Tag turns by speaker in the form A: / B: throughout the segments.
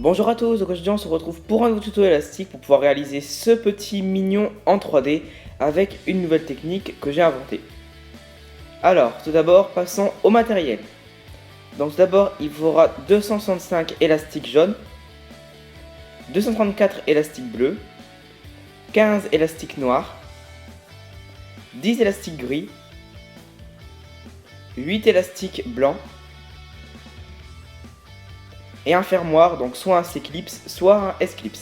A: Bonjour à tous, aujourd'hui on se retrouve pour un nouveau tuto élastique pour pouvoir réaliser ce petit mignon en 3D avec une nouvelle technique que j'ai inventée. Alors, tout d'abord, passons au matériel. Donc tout d'abord, il faudra 265 élastiques jaunes, 234 élastiques bleus, 15 élastiques noirs, 10 élastiques gris, 8 élastiques blancs, et un fermoir, donc soit un C-clips, soit un S-clips.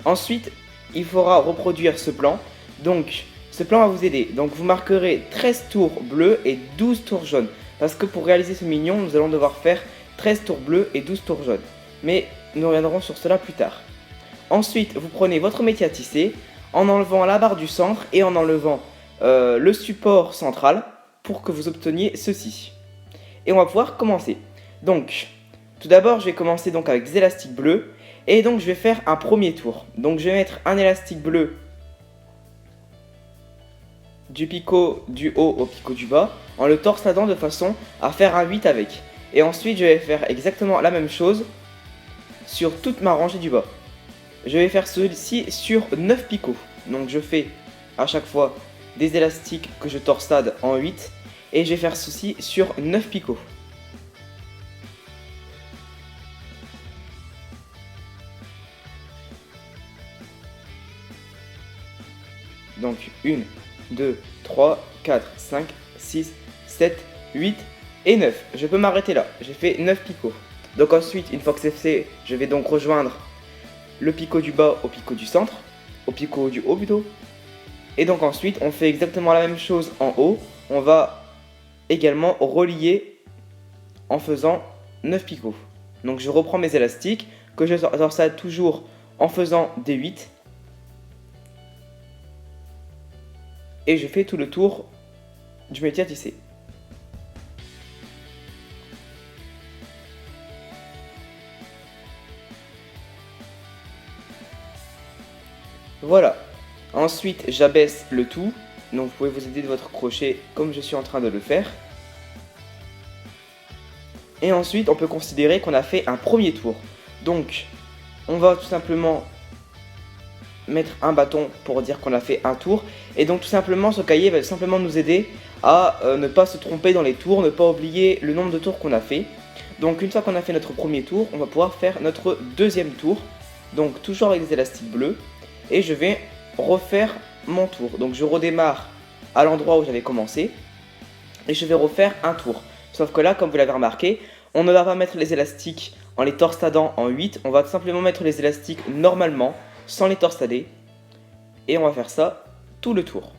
A: Ensuite, il faudra reproduire ce plan. Donc, ce plan va vous aider. Donc, vous marquerez 13 tours bleus et 12 tours jaunes. Parce que pour réaliser ce mignon, nous allons devoir faire 13 tours bleus et 12 tours jaunes. Mais nous reviendrons sur cela plus tard. Ensuite, vous prenez votre métier à tisser en enlevant la barre du centre et en enlevant le support central pour que vous obteniez ceci. Et on va pouvoir commencer. Donc, tout d'abord, je vais commencer donc avec des élastiques bleus. Et donc, je vais faire un premier tour. Donc, je vais mettre un élastique bleu du picot du haut au picot du bas, en le torsadant de façon à faire un 8 avec. Et ensuite, je vais faire exactement la même chose sur toute ma rangée du bas. Je vais faire ceci sur 9 picots. Donc, je fais à chaque fois des élastiques que je torsade en 8. Et je vais faire ceci sur 9 picots. Donc 1, 2, 3, 4, 5, 6, 7, 8 et 9. Je peux m'arrêter là, j'ai fait 9 picots. Donc ensuite, une fois que c'est fait, je vais donc rejoindre le picot du bas au picot du centre, au picot du haut plutôt. Et donc ensuite, on fait exactement la même chose en haut. On va également relier en faisant 9 picots. Donc je reprends mes élastiques, que je torsade toujours en faisant des 8. Et je fais tout le tour du métier à tisser. Voilà. Ensuite, j'abaisse le tout. Donc, vous pouvez vous aider de votre crochet comme je suis en train de le faire. Et ensuite, on peut considérer qu'on a fait un premier tour. Donc, on va tout simplement mettre un bâton pour dire qu'on a fait un tour. Et donc, tout simplement, ce cahier va simplement nous aider à ne pas se tromper dans les tours, ne pas oublier le nombre de tours qu'on a fait. Donc, une fois qu'on a fait notre premier tour, on va pouvoir faire notre deuxième tour. Donc, toujours avec des élastiques bleus. Et je vais refaire mon tour. Donc, je redémarre à l'endroit où j'avais commencé. Et je vais refaire un tour. Sauf que là, comme vous l'avez remarqué, on ne va pas mettre les élastiques en les torsadant en 8. On va tout simplement mettre les élastiques normalement, sans les torsader. Et on va faire ça tout le tour.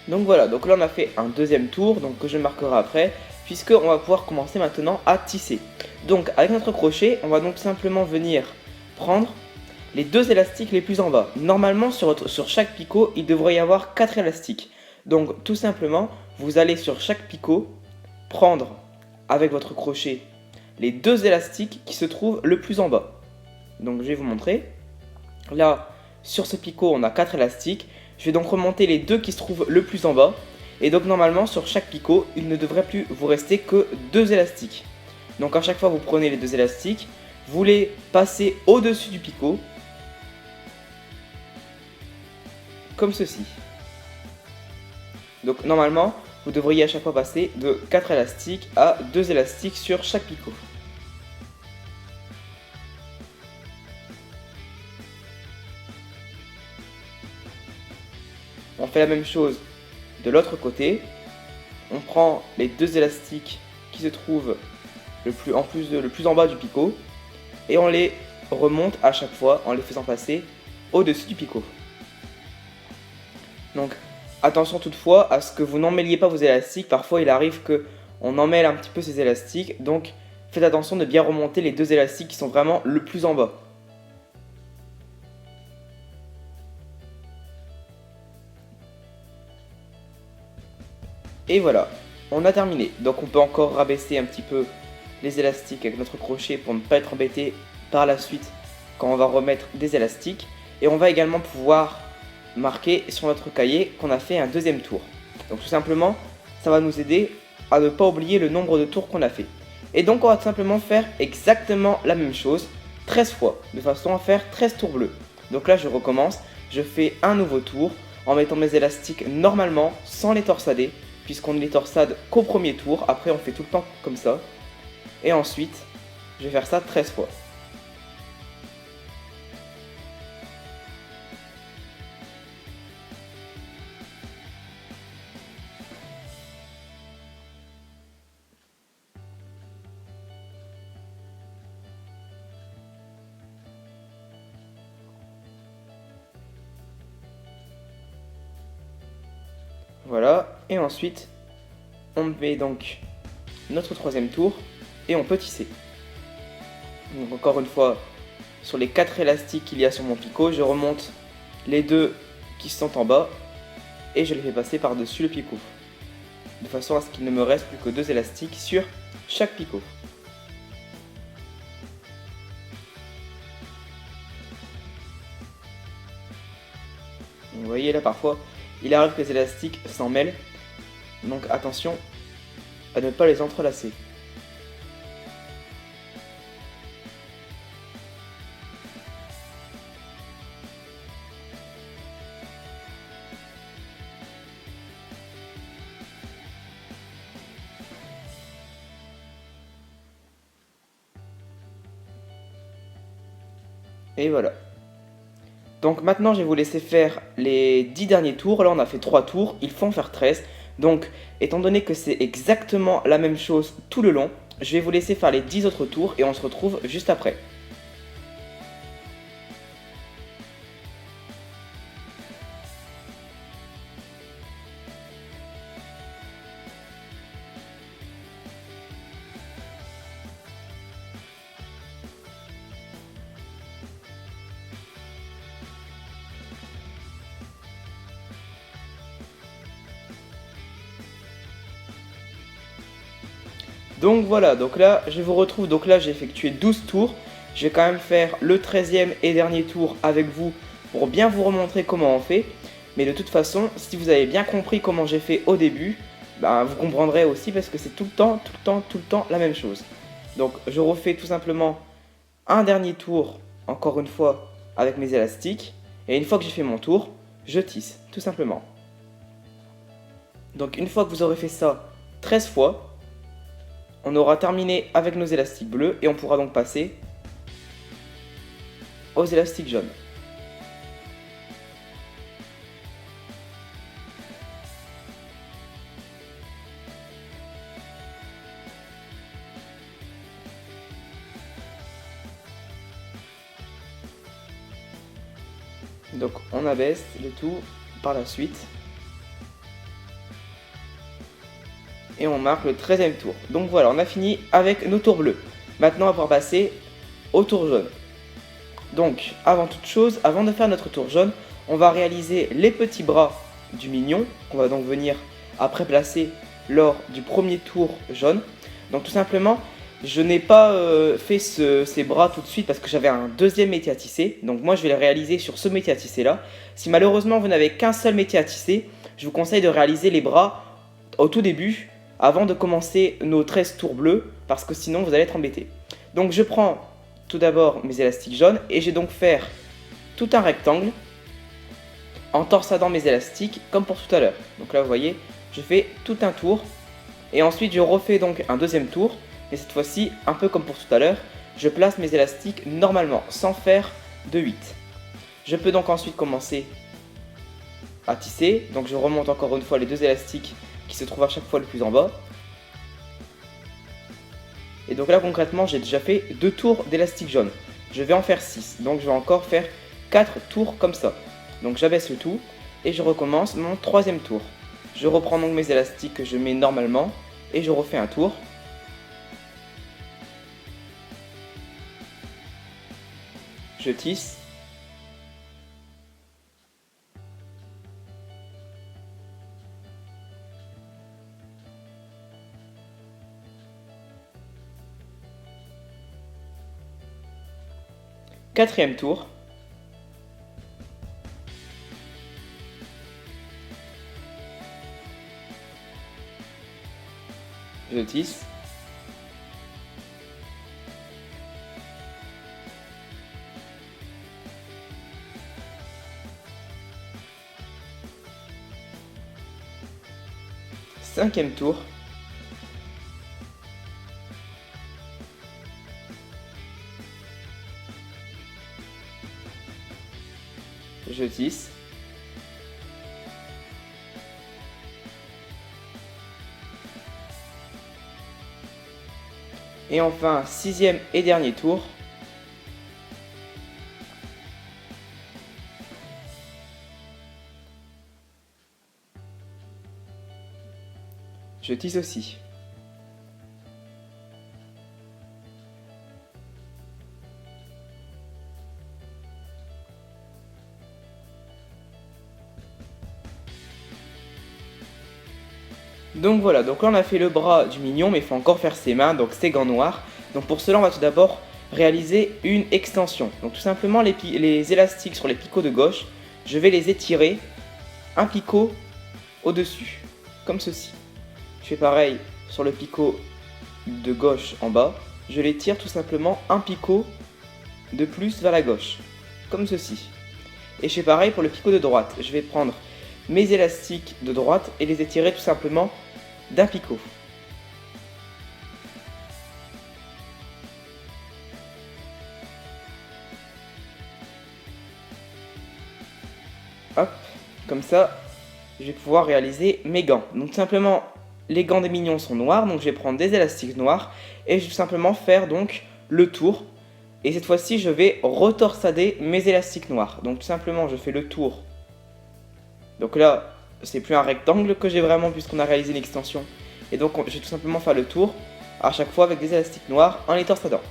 A: Donc voilà, donc là on a fait un deuxième tour, donc que je marquerai après, puisque on va pouvoir commencer maintenant à tisser. Donc avec notre crochet, on va donc simplement venir prendre les deux élastiques les plus en bas. Normalement sur chaque picot, il devrait y avoir 4 élastiques. Donc tout simplement, vous allez sur chaque picot prendre avec votre crochet les deux élastiques qui se trouvent le plus en bas. Donc je vais vous montrer. Là, sur ce picot, on a 4 élastiques. Je vais donc remonter les deux qui se trouvent le plus en bas. Et donc normalement, sur chaque picot, il ne devrait plus vous rester que 2 élastiques. Donc à chaque fois, vous prenez les deux élastiques, vous les passez au-dessus du picot. Comme ceci. Donc normalement, vous devriez à chaque fois passer de 4 élastiques à 2 élastiques sur chaque picot. On fait la même chose de l'autre côté. On prend les deux élastiques qui se trouvent le plus en bas du picot et on les remonte à chaque fois en les faisant passer au-dessus du picot. Donc Attention toutefois à ce que vous n'emmêliez pas vos élastiques. Parfois il arrive que on emmêle un petit peu ces élastiques. Donc faites attention de bien remonter les deux élastiques qui sont vraiment le plus en bas. Et voilà, on a terminé. Donc on peut encore rabaisser un petit peu les élastiques avec notre crochet pour ne pas être embêté par la suite quand on va remettre des élastiques. Et on va également pouvoir marquer sur notre cahier qu'on a fait un deuxième tour. Donc tout simplement, ça va nous aider à ne pas oublier le nombre de tours qu'on a fait. Et donc on va tout simplement faire exactement la même chose 13 fois, de façon à faire 13 tours bleus. Donc là je recommence, je fais un nouveau tour en mettant mes élastiques normalement sans les torsader, puisqu'on ne les torsade qu'au premier tour. Après on fait tout le temps comme ça. Et ensuite, je vais faire ça 13 fois. Voilà, et ensuite, on met donc notre troisième tour et on peut tisser. Donc encore une fois, sur les 4 élastiques qu'il y a sur mon picot, je remonte les deux qui sont en bas et je les fais passer par-dessus le picot, de façon à ce qu'il ne me reste plus que 2 élastiques sur chaque picot. Vous voyez là, parfois, il arrive que les élastiques s'en mêlent, donc attention à ne pas les entrelacer. Et voilà. Donc maintenant je vais vous laisser faire les 10 derniers tours. Là on a fait 3 tours, il faut en faire 13. Donc étant donné que c'est exactement la même chose tout le long, je vais vous laisser faire les 10 autres tours et on se retrouve juste après. Donc voilà, donc là je vous retrouve, donc là j'ai effectué 12 tours. Je vais quand même faire le 13e et dernier tour avec vous pour bien vous remontrer comment on fait. Mais de toute façon, si vous avez bien compris comment j'ai fait au début, ben, vous comprendrez aussi parce que c'est tout le temps la même chose. Donc je refais tout simplement un dernier tour, encore une fois, avec mes élastiques. Et une fois que j'ai fait mon tour, je tisse, tout simplement. Donc une fois que vous aurez fait ça 13 fois, on aura terminé avec nos élastiques bleus et on pourra donc passer aux élastiques jaunes. Donc on abaisse le tout par la suite. Et on marque le 13e tour. Donc voilà, on a fini avec nos tours bleus. Maintenant on va pouvoir passer au tour jaune. Donc avant toute chose, avant de faire notre tour jaune, on va réaliser les petits bras du mignon qu'on va donc venir après placer lors du premier tour jaune. Donc tout simplement, je n'ai pas fait ces bras tout de suite parce que j'avais un deuxième métier à tisser. Donc moi je vais le réaliser sur ce métier à tisser là. Si malheureusement vous n'avez qu'un seul métier à tisser, je vous conseille de réaliser les bras au tout début avant de commencer nos 13 tours bleus parce que sinon vous allez être embêté. Donc je prends tout d'abord mes élastiques jaunes et je vais donc faire tout un rectangle en torsadant mes élastiques comme pour tout à l'heure. Donc là vous voyez, je fais tout un tour et ensuite je refais donc un deuxième tour, mais cette fois-ci un peu comme pour tout à l'heure, je place mes élastiques normalement sans faire de 8. Je peux donc ensuite commencer à tisser, donc je remonte encore une fois les deux élastiques qui se trouvent à chaque fois le plus en bas. Et donc là concrètement j'ai déjà fait 2 tours d'élastique jaune. Je vais en faire 6, donc je vais encore faire 4 tours comme ça. Donc j'abaisse le tout et je recommence mon troisième tour. Je reprends donc mes élastiques que je mets normalement et je refais un tour. Je tisse. Quatrième tour. Je tisse. Cinquième tour. Je tisse. Et enfin, sixième et dernier tour. Je tisse aussi. Donc voilà, donc là on a fait le bras du mignon, mais il faut encore faire ses mains, donc ses gants noirs. Donc pour cela, on va tout d'abord réaliser une extension. Donc tout simplement, les élastiques sur les picots de gauche, je vais les étirer un picot au-dessus, comme ceci. Je fais pareil sur le picot de gauche en bas, je les tire tout simplement un picot de plus vers la gauche, comme ceci. Et je fais pareil pour le picot de droite, je vais prendre mes élastiques de droite et les étirer tout simplement d'un picot. Hop, comme ça, je vais pouvoir réaliser mes gants. Donc tout simplement, les gants des mignons sont noirs, donc je vais prendre des élastiques noirs et je vais tout simplement faire donc le tour. Et cette fois-ci, je vais retorsader mes élastiques noirs. Donc tout simplement, je fais le tour. Donc là, c'est plus un rectangle que j'ai vraiment puisqu'on a réalisé l'extension. Et donc je vais tout simplement faire le tour à chaque fois avec des élastiques noirs en les torsadant.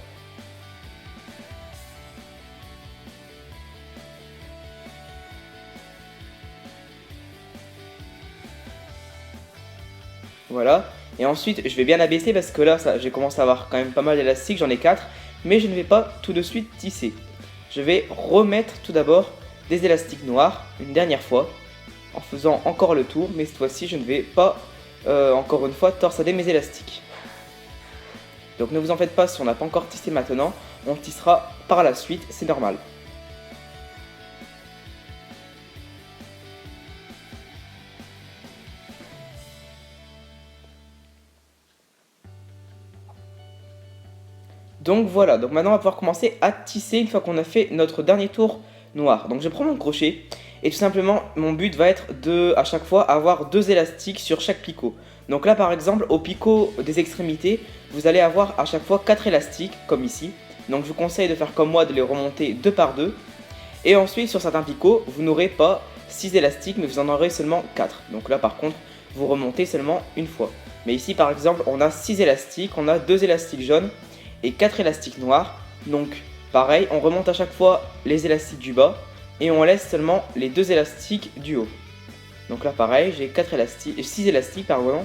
A: Voilà. Et ensuite, je vais bien abaisser parce que là, j'ai commencé à avoir quand même pas mal d'élastiques, j'en ai 4. Mais je ne vais pas tout de suite tisser. Je vais remettre tout d'abord des élastiques noirs une dernière fois en faisant encore le tour, mais cette fois-ci je ne vais pas encore une fois torsader mes élastiques. Donc ne vous en faites pas si on n'a pas encore tissé maintenant, on tissera par la suite, c'est normal. Donc voilà, donc maintenant on va pouvoir commencer à tisser une fois qu'on a fait notre dernier tour noir. Donc je prends mon crochet et tout simplement mon but va être de à chaque fois avoir 2 élastiques sur chaque picot. Donc là par exemple au picot des extrémités vous allez avoir à chaque fois 4 élastiques comme ici. Donc je vous conseille de faire comme moi, de les remonter 2 par 2. Et ensuite sur certains picots vous n'aurez pas 6 élastiques mais vous en aurez seulement 4. Donc là par contre vous remontez seulement une fois. Mais ici par exemple on a 6 élastiques, on a 2 élastiques jaunes et 4 élastiques noirs. Donc pareil, on remonte à chaque fois les élastiques du bas et on laisse seulement les 2 élastiques du haut. Donc là pareil, j'ai 6 élastiques pardon.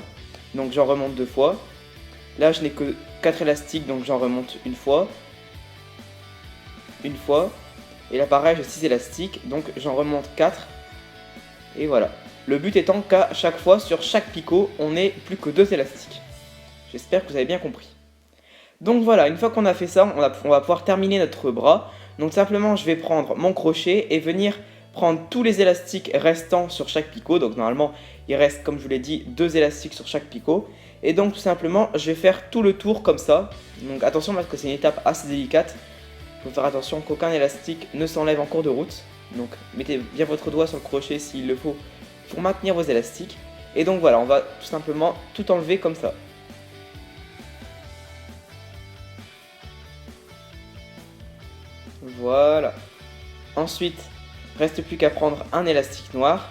A: Donc j'en remonte 2 fois. Là je n'ai que 4 élastiques donc j'en remonte une fois. Une fois. Et là pareil, j'ai 6 élastiques donc j'en remonte 4. Et voilà. Le but étant qu'à chaque fois sur chaque picot, on n'ait plus que 2 élastiques. J'espère que vous avez bien compris. Donc voilà, une fois qu'on a fait ça, on va pouvoir terminer notre bras. Donc simplement, je vais prendre mon crochet et venir prendre tous les élastiques restants sur chaque picot. Donc normalement, il reste, comme je vous l'ai dit, 2 élastiques sur chaque picot. Et donc tout simplement, je vais faire tout le tour comme ça. Donc attention parce que c'est une étape assez délicate. Il faut faire attention qu'aucun élastique ne s'enlève en cours de route. Donc mettez bien votre doigt sur le crochet s'il le faut pour maintenir vos élastiques. Et donc voilà, on va tout simplement tout enlever comme ça. Voilà. Ensuite, reste plus qu'à prendre un élastique noir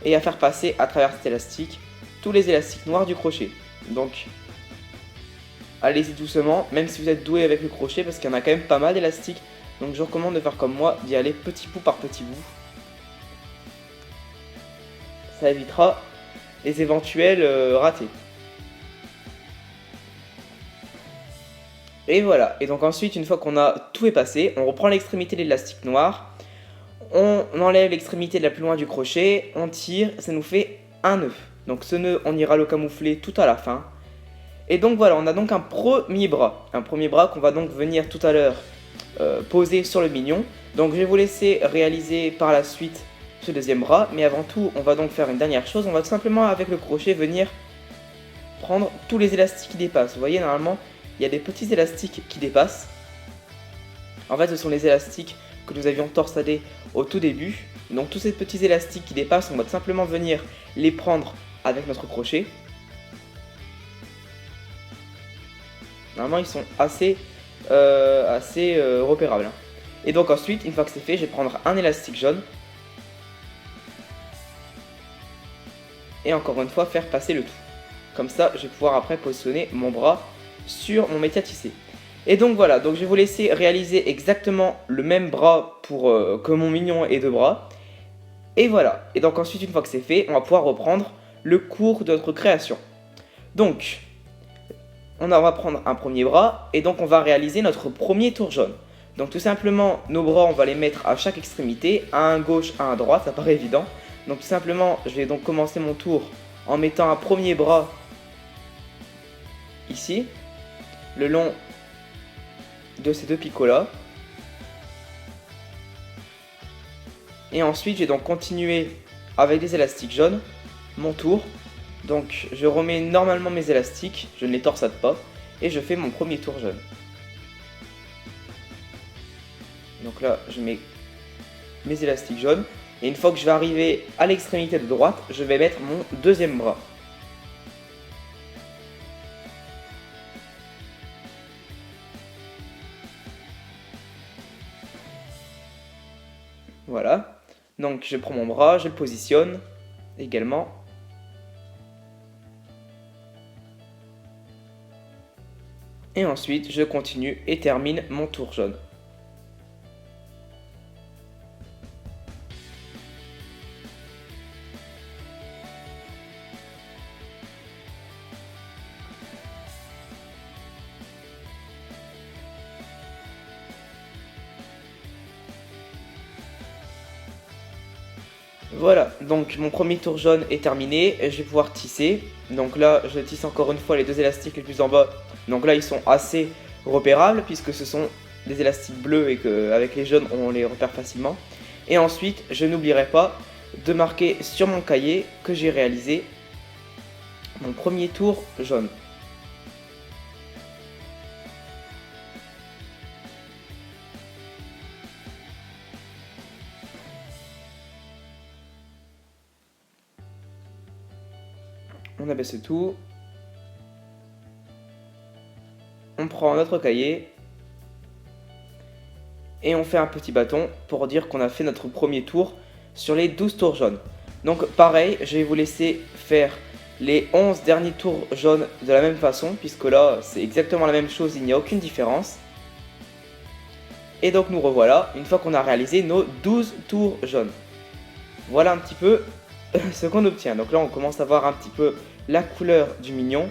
A: et à faire passer à travers cet élastique tous les élastiques noirs du crochet. Donc allez-y doucement, même si vous êtes doué avec le crochet, parce qu'il y en a quand même pas mal d'élastiques. Donc je vous recommande de faire comme moi, d'y aller petit bout par petit bout. Ça évitera les éventuels ratés. Et voilà, et donc ensuite, une fois qu'on a tout effacé, on reprend l'extrémité de l'élastique noir, on enlève l'extrémité de la plus loin du crochet, on tire, ça nous fait un nœud. Donc ce nœud, on ira le camoufler tout à la fin. Et donc voilà, on a donc un premier bras qu'on va donc venir tout à l'heure poser sur le mignon. Donc je vais vous laisser réaliser par la suite ce deuxième bras, mais avant tout, on va donc faire une dernière chose, on va tout simplement avec le crochet venir prendre tous les élastiques qui dépassent. Vous voyez, normalement, il y a des petits élastiques qui dépassent. En fait, ce sont les élastiques que nous avions torsadés au tout début. Donc tous ces petits élastiques qui dépassent, on va tout simplement venir les prendre avec notre crochet. Normalement, ils sont assez repérables. Et donc ensuite, une fois que c'est fait, je vais prendre un élastique jaune. Et encore une fois, faire passer le tout. Comme ça, je vais pouvoir après positionner mon bras sur mon métier à tisser. Et donc voilà, donc je vais vous laisser réaliser exactement le même bras pour que mon mignon ait deux bras. Et voilà, et donc ensuite, une fois que c'est fait, on va pouvoir reprendre le cours de notre création. Donc, on va prendre un premier bras, et donc on va réaliser notre premier tour jaune. Donc tout simplement, nos bras, on va les mettre à chaque extrémité, à un gauche, à un droit, ça paraît évident. Donc tout simplement, je vais donc commencer mon tour en mettant un premier bras ici, le long de ces deux picots là. Et ensuite, je vais donc continuer avec des élastiques jaunes, mon tour. Donc je remets normalement mes élastiques, je ne les torsade pas, et je fais mon premier tour jaune. Donc là, je mets mes élastiques jaunes. Et une fois que je vais arriver à l'extrémité de droite, je vais mettre mon deuxième bras. Voilà. Donc je prends mon bras, je le positionne également. Et ensuite, je continue et termine mon tour jaune. Voilà, donc mon premier tour jaune est terminé, je vais pouvoir tisser. Donc là, je tisse encore une fois les deux élastiques les plus en bas. Donc là, ils sont assez repérables puisque ce sont des élastiques bleus et qu'avec les jaunes, on les repère facilement. Et ensuite, je n'oublierai pas de marquer sur mon cahier que j'ai réalisé mon premier tour jaune. On abaisse tout. On prend notre cahier. Et on fait un petit bâton pour dire qu'on a fait notre premier tour sur les 12 tours jaunes. Donc pareil, je vais vous laisser faire les 11 derniers tours jaunes de la même façon, puisque là c'est exactement la même chose, il n'y a aucune différence. Et donc nous revoilà, une fois qu'on a réalisé nos 12 tours jaunes. Voilà un petit peu ce qu'on obtient. Donc là on commence à voir un petit peu la couleur du mignon.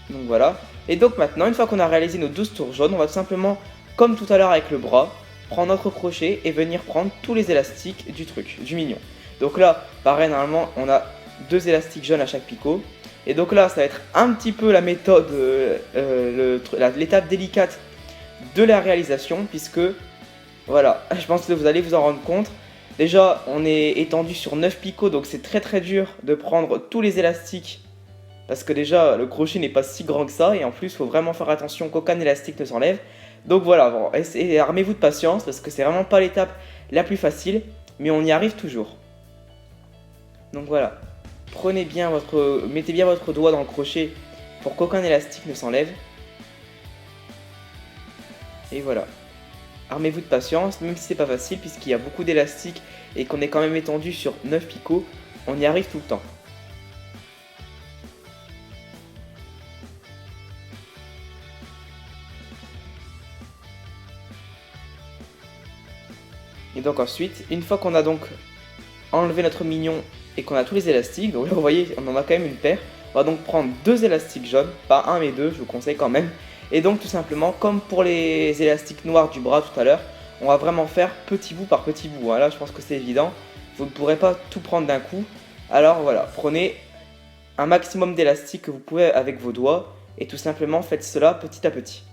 A: Donc voilà. Et donc maintenant, une fois qu'on a réalisé nos 12 tours jaunes, on va tout simplement, comme tout à l'heure avec le bras, prendre notre crochet et venir prendre tous les élastiques du truc, du mignon. Donc là, pareil, normalement, on a deux élastiques jaunes à chaque picot. Et donc là, ça va être un petit peu la méthode, l'étape délicate de la réalisation, puisque, voilà, je pense que vous allez vous en rendre compte. Déjà, on est étendu sur 9 picots, donc c'est très dur de prendre tous les élastiques. Parce que déjà, le crochet n'est pas si grand que ça, et en plus, il faut vraiment faire attention qu'aucun élastique ne s'enlève. Donc voilà, bon, armez-vous de patience, parce que c'est vraiment pas l'étape la plus facile, mais on y arrive toujours. Donc voilà, mettez bien votre doigt dans le crochet pour qu'aucun élastique ne s'enlève. Et voilà. armez-vous de patience, même si c'est pas facile puisqu'il y a beaucoup d'élastiques et qu'on est quand même étendu sur 9 picots, on y arrive tout le temps. Et donc ensuite, une fois qu'on a donc enlevé notre mignon et qu'on a tous les élastiques, donc là vous voyez on en a quand même une paire, on va donc prendre 2 élastiques jaunes, pas un mais 2, je vous conseille quand même. Et donc tout simplement, comme pour les élastiques noirs du bras tout à l'heure, on va vraiment faire petit bout par petit bout. Là je pense que c'est évident, vous ne pourrez pas tout prendre d'un coup. Alors voilà, prenez un maximum d'élastiques que vous pouvez avec vos doigts et tout simplement faites cela petit à petit.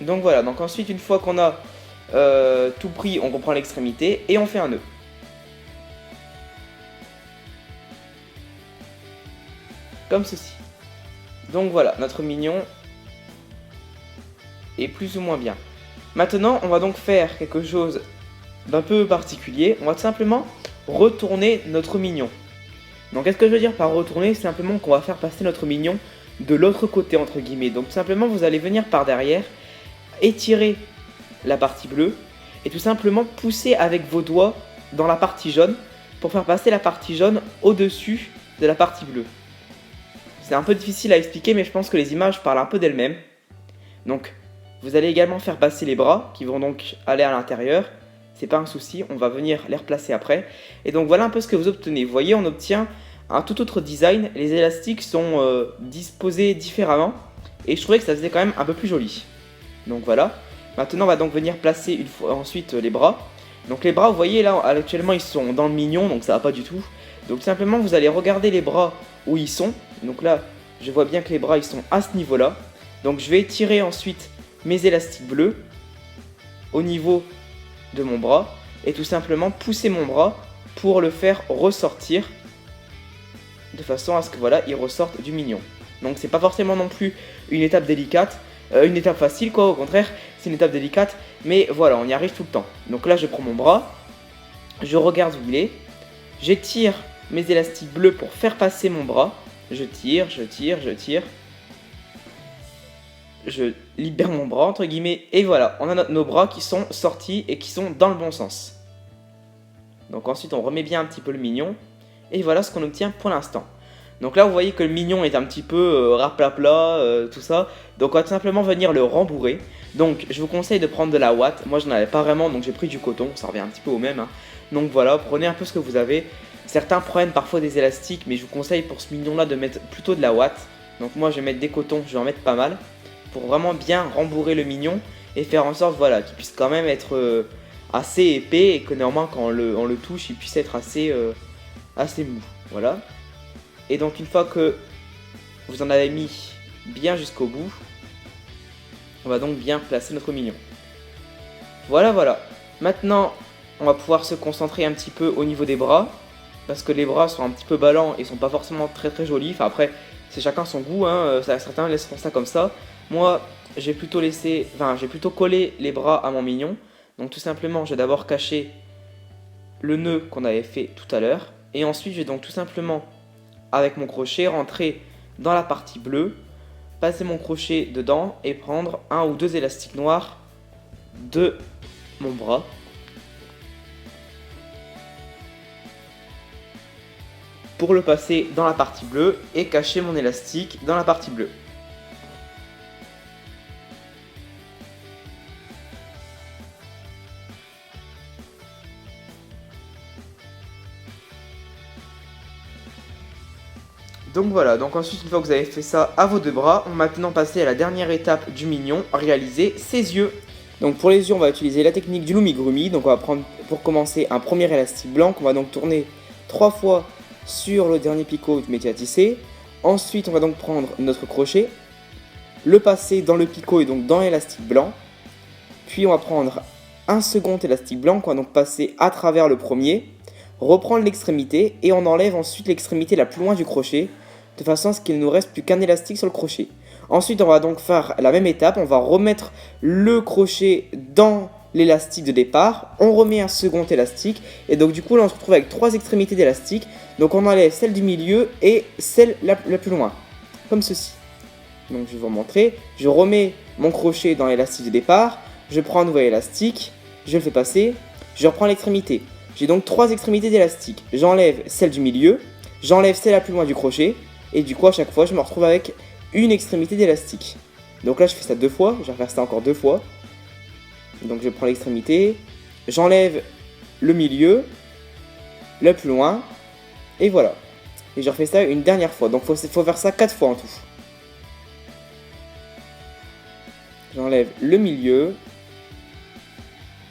A: Donc voilà, donc ensuite une fois qu'on a tout pris, on reprend l'extrémité et on fait un nœud. Comme ceci. Donc voilà, notre mignon est plus ou moins bien. Maintenant, on va donc faire quelque chose d'un peu particulier. On va tout simplement retourner notre mignon. Donc qu'est-ce que je veux dire par retourner? Simplement qu'on va faire passer notre mignon de l'autre côté entre guillemets. Donc tout simplement vous allez venir par derrière, étirer la partie bleue et tout simplement pousser avec vos doigts dans la partie jaune pour faire passer la partie jaune au-dessus de la partie bleue. C'est un peu difficile à expliquer mais je pense que les images parlent un peu d'elles-mêmes. Donc vous allez également faire passer les bras qui vont donc aller à l'intérieur. C'est pas un souci, on va venir les replacer après. Et donc voilà un peu ce que vous obtenez. Vous voyez, on obtient un tout autre design. Les élastiques sont disposés différemment et je trouvais que ça faisait quand même un peu plus joli. Donc voilà. Maintenant on va donc venir placer une fois ensuite les bras. Donc les bras, vous voyez là actuellement ils sont dans le mignon donc ça va pas du tout. Donc simplement vous allez regarder les bras où ils sont. Donc là je vois bien que les bras ils sont à ce niveau là. Donc je vais étirer ensuite mes élastiques bleus au niveau de mon bras et tout simplement pousser mon bras pour le faire ressortir de façon à ce que voilà il ressorte du mignon. Donc c'est pas forcément non plus une étape délicate, une étape facile quoi, au contraire c'est une étape délicate, mais voilà on y arrive tout le temps. Donc là je prends mon bras, je regarde où il est, j'étire mes élastiques bleus pour faire passer mon bras, je tire, je libère mon bras entre guillemets et voilà, on a nos bras qui sont sortis et qui sont dans le bon sens. Donc ensuite on remet bien un petit peu le mignon et voilà ce qu'on obtient pour l'instant. Donc là vous voyez que le mignon est un petit peu raplapla, tout ça. Donc on va tout simplement venir le rembourrer. Donc je vous conseille de prendre de la ouate, moi je n'en avais pas vraiment donc j'ai pris du coton, ça revient un petit peu au même. Donc voilà, prenez un peu ce que vous avez. Certains prennent parfois des élastiques mais je vous conseille pour ce mignon là de mettre plutôt de la ouate. Donc moi je vais mettre des cotons, je vais en mettre pas mal. Pour vraiment bien rembourrer le mignon et faire en sorte voilà, qu'il puisse quand même être assez épais et que néanmoins quand on le touche il puisse être assez mou. Voilà. Et donc une fois que vous en avez mis bien jusqu'au bout, on va donc bien placer notre mignon. Voilà. Maintenant on va pouvoir se concentrer un petit peu au niveau des bras parce que les bras sont un petit peu ballants et sont pas forcément très jolis. Enfin après c'est chacun son goût, certains laisseront ça comme ça. Moi, j'ai plutôt collé les bras à mon mignon. Donc tout simplement, je vais d'abord cacher le nœud qu'on avait fait tout à l'heure. Et ensuite, je vais donc tout simplement, avec mon crochet, rentrer dans la partie bleue, passer mon crochet dedans et prendre un ou deux élastiques noirs de mon bras. Pour le passer dans la partie bleue et cacher mon élastique dans la partie bleue. Donc voilà, donc ensuite une fois que vous avez fait ça à vos deux bras, on va maintenant passer à la dernière étape du mignon, réaliser ses yeux. Donc pour les yeux, on va utiliser la technique du lumigurumi. Donc on va prendre pour commencer un premier élastique blanc qu'on va donc tourner 3 fois sur le dernier picot du métier à tisser. Ensuite on va donc prendre notre crochet, le passer dans le picot et donc dans l'élastique blanc. Puis on va prendre un second élastique blanc qu'on va donc passer à travers le premier, reprendre l'extrémité et on enlève ensuite l'extrémité la plus loin du crochet, de façon à ce qu'il ne nous reste plus qu'un élastique sur le crochet. Ensuite on va donc faire la même étape, on va remettre le crochet dans l'élastique de départ, on remet un second élastique, et donc du coup là on se retrouve avec 3 extrémités d'élastique, donc on enlève celle du milieu et celle la plus loin, comme ceci. Donc je vais vous montrer, je remets mon crochet dans l'élastique de départ, je prends un nouvel élastique, je le fais passer, je reprends l'extrémité. J'ai donc 3 extrémités d'élastique, j'enlève celle du milieu, j'enlève celle la plus loin du crochet, et du coup à chaque fois je me retrouve avec une extrémité d'élastique. Donc là je fais ça 2 fois, je vais refaire ça encore 2 fois. Donc je prends l'extrémité, j'enlève le milieu, le plus loin, et voilà. Et je refais ça une dernière fois, donc faut faire ça 4 fois en tout. J'enlève le milieu,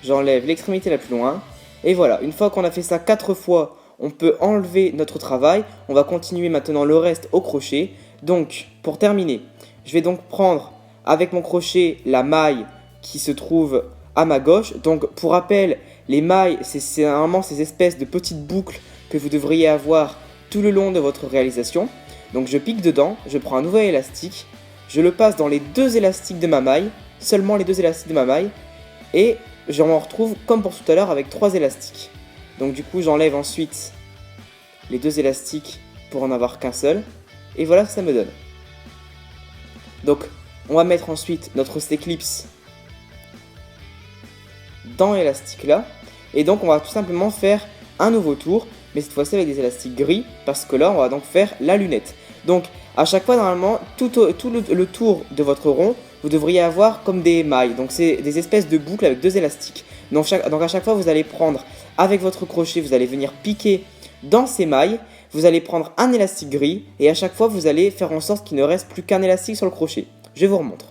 A: j'enlève l'extrémité la plus loin, et voilà. Une fois qu'on a fait ça 4 fois, on peut enlever notre travail. On va continuer maintenant le reste au crochet. Donc pour terminer, je vais donc prendre avec mon crochet la maille qui se trouve à ma gauche. Donc pour rappel, les mailles, c'est normalement ces espèces de petites boucles que vous devriez avoir tout le long de votre réalisation. Donc je pique dedans, je prends un nouvel élastique, je le passe dans les 2 élastiques de ma maille, seulement les 2 élastiques de ma maille, et je m'en retrouve comme pour tout à l'heure avec 3 élastiques. Donc du coup j'enlève ensuite les 2 élastiques pour en avoir qu'un seul, et voilà ce que ça me donne. Donc on va mettre ensuite notre C-clips dans l'élastique là, et donc on va tout simplement faire un nouveau tour, mais cette fois-ci avec des élastiques gris, parce que là on va donc faire la lunette. Donc à chaque fois normalement, tout le tour de votre rond, vous devriez avoir comme des mailles, donc c'est des espèces de boucles avec 2 élastiques. Donc à chaque fois vous allez prendre avec votre crochet, vous allez venir piquer dans ces mailles, vous allez prendre un élastique gris, et à chaque fois vous allez faire en sorte qu'il ne reste plus qu'un élastique sur le crochet. Je vous remontre.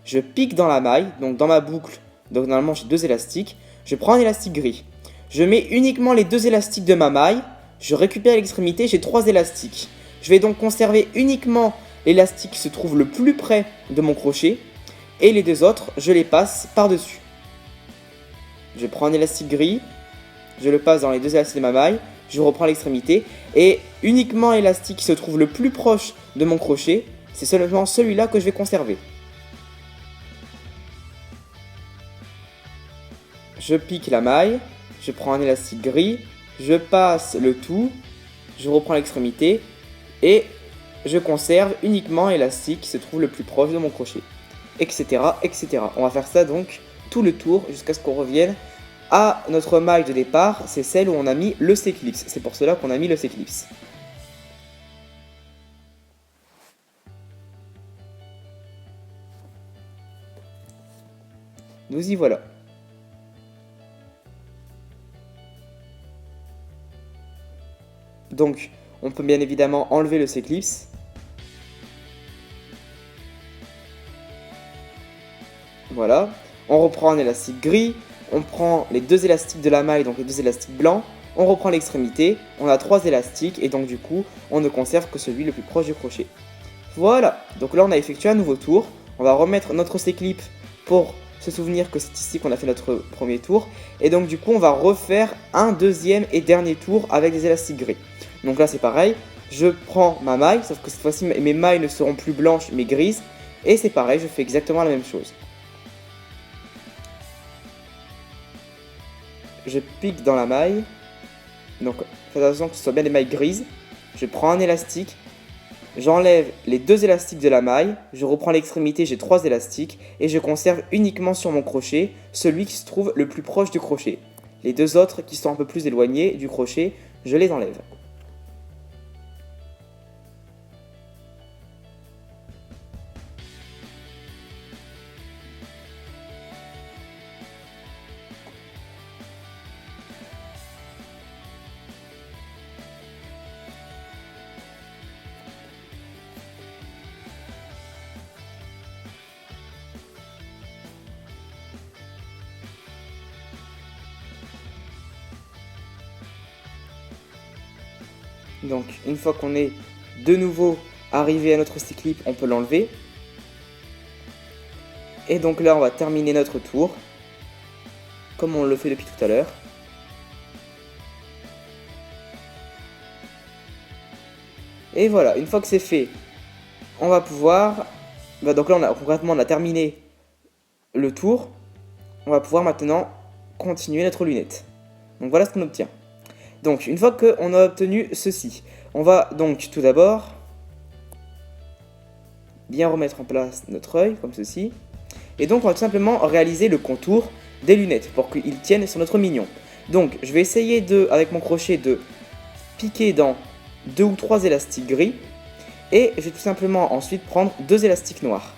A: Je pique dans la maille, donc dans ma boucle, donc normalement j'ai 2 élastiques, je prends un élastique gris. Je mets uniquement les 2 élastiques de ma maille, je récupère l'extrémité, j'ai 3 élastiques. Je vais donc conserver uniquement l'élastique qui se trouve le plus près de mon crochet, et les 2 autres, je les passe par-dessus. Je prends un élastique gris, je le passe dans les 2 élastiques de ma maille, je reprends l'extrémité, et uniquement l'élastique qui se trouve le plus proche de mon crochet, c'est seulement celui-là que je vais conserver. Je pique la maille, je prends un élastique gris, je passe le tout, je reprends l'extrémité, et je conserve uniquement l'élastique qui se trouve le plus proche de mon crochet, etc., etc. On va faire ça donc tout le tour jusqu'à ce qu'on revienne à notre maille de départ, c'est celle où on a mis le C-clips. C'est pour cela qu'on a mis le C-clips. Nous y voilà. Donc, on peut bien évidemment enlever le C-clips. Voilà. On reprend un élastique gris. On prend les 2 élastiques de la maille, donc les 2 élastiques blancs. On reprend l'extrémité. On a 3 élastiques et donc du coup, on ne conserve que celui le plus proche du crochet. Voilà. Donc là, on a effectué un nouveau tour. On va remettre notre C-clip pour se souvenir que c'est ici qu'on a fait notre premier tour. Et donc du coup, on va refaire un deuxième et dernier tour avec des élastiques gris. Donc là, c'est pareil. Je prends ma maille, sauf que cette fois-ci, mes mailles ne seront plus blanches mais grises. Et c'est pareil, je fais exactement la même chose. Je pique dans la maille. Donc, faites attention que ce soit bien des mailles grises. Je prends un élastique. J'enlève les 2 élastiques de la maille. Je reprends l'extrémité, j'ai 3 élastiques. Et je conserve uniquement sur mon crochet celui qui se trouve le plus proche du crochet. Les 2 autres qui sont un peu plus éloignés du crochet, je les enlève. Donc une fois qu'on est de nouveau arrivé à notre C-clip, on peut l'enlever. Et donc là on va terminer notre tour, comme on le fait depuis tout à l'heure. Et voilà, une fois que c'est fait, on va pouvoir... donc là concrètement on a terminé le tour. On va pouvoir maintenant continuer notre lunette. Donc voilà ce qu'on obtient. Donc une fois qu'on a obtenu ceci, on va donc tout d'abord bien remettre en place notre œil comme ceci. Et donc on va tout simplement réaliser le contour des lunettes pour qu'ils tiennent sur notre mignon. Donc je vais essayer avec mon crochet de piquer dans 2 ou 3 élastiques gris. Et je vais tout simplement ensuite prendre 2 élastiques noirs.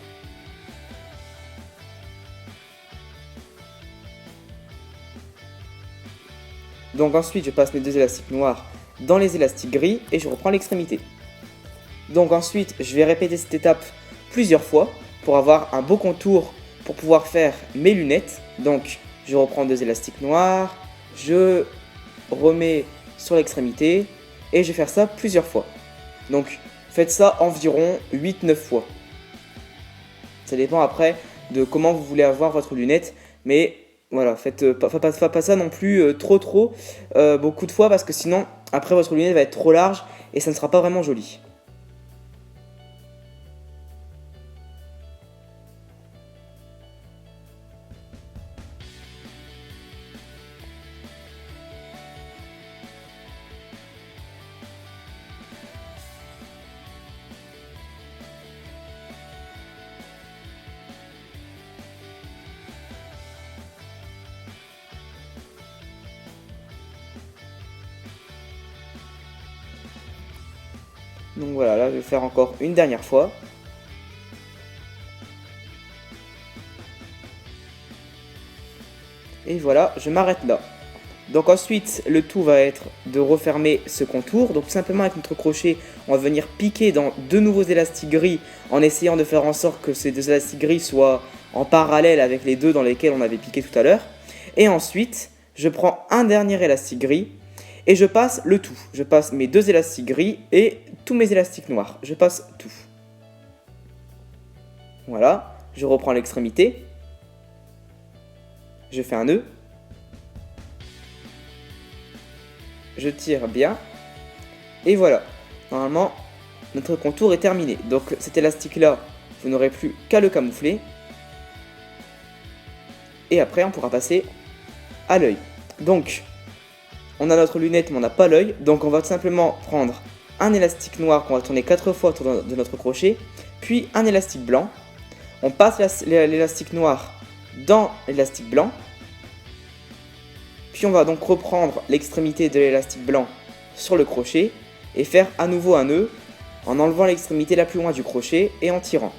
A: Donc ensuite je passe mes 2 élastiques noirs dans les élastiques gris et je reprends l'extrémité. Donc ensuite je vais répéter cette étape plusieurs fois pour avoir un beau contour pour pouvoir faire mes lunettes. Donc je reprends 2 élastiques noirs, je remets sur l'extrémité et je vais faire ça plusieurs fois. Donc faites ça environ 8-9 fois. Ça dépend après de comment vous voulez avoir votre lunette, mais voilà, faites pas ça non plus trop beaucoup de fois parce que sinon après votre lunette va être trop large et ça ne sera pas vraiment joli. Donc voilà, là je vais faire encore une dernière fois. Et voilà, je m'arrête là. Donc ensuite, le tout va être de refermer ce contour. Donc tout simplement avec notre crochet, on va venir piquer dans 2 nouveaux élastiques gris en essayant de faire en sorte que ces 2 élastiques gris soient en parallèle avec les 2 dans lesquels on avait piqué tout à l'heure. Et ensuite, je prends un dernier élastique gris et je passe le tout. Je passe mes 2 élastiques gris et tous mes élastiques noirs. Je passe tout. Voilà, je reprends l'extrémité. Je fais un nœud. Je tire bien. Et voilà. Normalement, notre contour est terminé. Donc cet élastique-là, vous n'aurez plus qu'à le camoufler. Et après, on pourra passer à l'œil. Donc, on a notre lunette, mais on n'a pas l'œil. Donc on va tout simplement prendre un élastique noir qu'on va tourner 4 fois autour de notre crochet. Puis un élastique blanc. On passe l'élastique noir dans l'élastique blanc. Puis on va donc reprendre l'extrémité de l'élastique blanc sur le crochet et faire à nouveau un nœud en enlevant l'extrémité la plus loin du crochet et en tirant.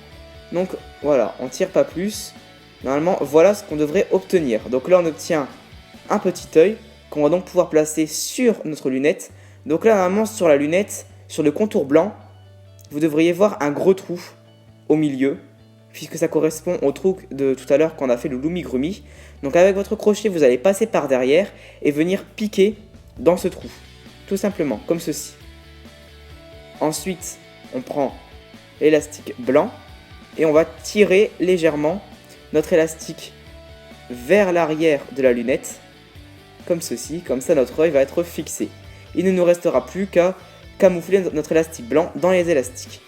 A: Donc voilà, on tire pas plus. Normalement, voilà ce qu'on devrait obtenir. Donc là, on obtient un petit œil qu'on va donc pouvoir placer sur notre lunette. Donc là, normalement, sur la lunette, sur le contour blanc, vous devriez voir un gros trou au milieu, puisque ça correspond au trou de tout à l'heure qu'on a fait le loumi-grumi. Donc avec votre crochet, vous allez passer par derrière et venir piquer dans ce trou, tout simplement, comme ceci. Ensuite, on prend l'élastique blanc et on va tirer légèrement notre élastique vers l'arrière de la lunette, comme ceci, comme ça notre œil va être fixé. Il ne nous restera plus qu'à camoufler notre élastique blanc dans les élastiques.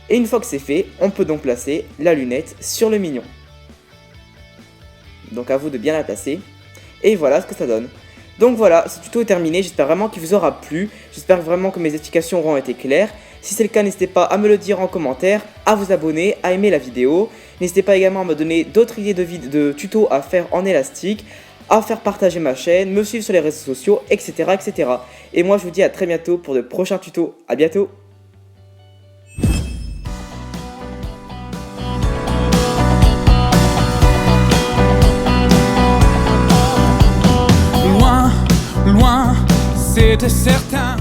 A: Et une fois que c'est fait, on peut donc placer la lunette sur le mignon. Donc à vous de bien la placer. Et voilà ce que ça donne. Donc voilà, ce tuto est terminé, j'espère vraiment qu'il vous aura plu. J'espère vraiment que mes explications auront été claires. Si c'est le cas, n'hésitez pas à me le dire en commentaire, à vous abonner, à aimer la vidéo. N'hésitez pas également à me donner d'autres idées de tutos à faire en élastique, à faire partager ma chaîne, me suivre sur les réseaux sociaux, etc. etc. Et moi je vous dis à très bientôt pour de prochains tutos. À bientôt.
B: Loin, c'était certain.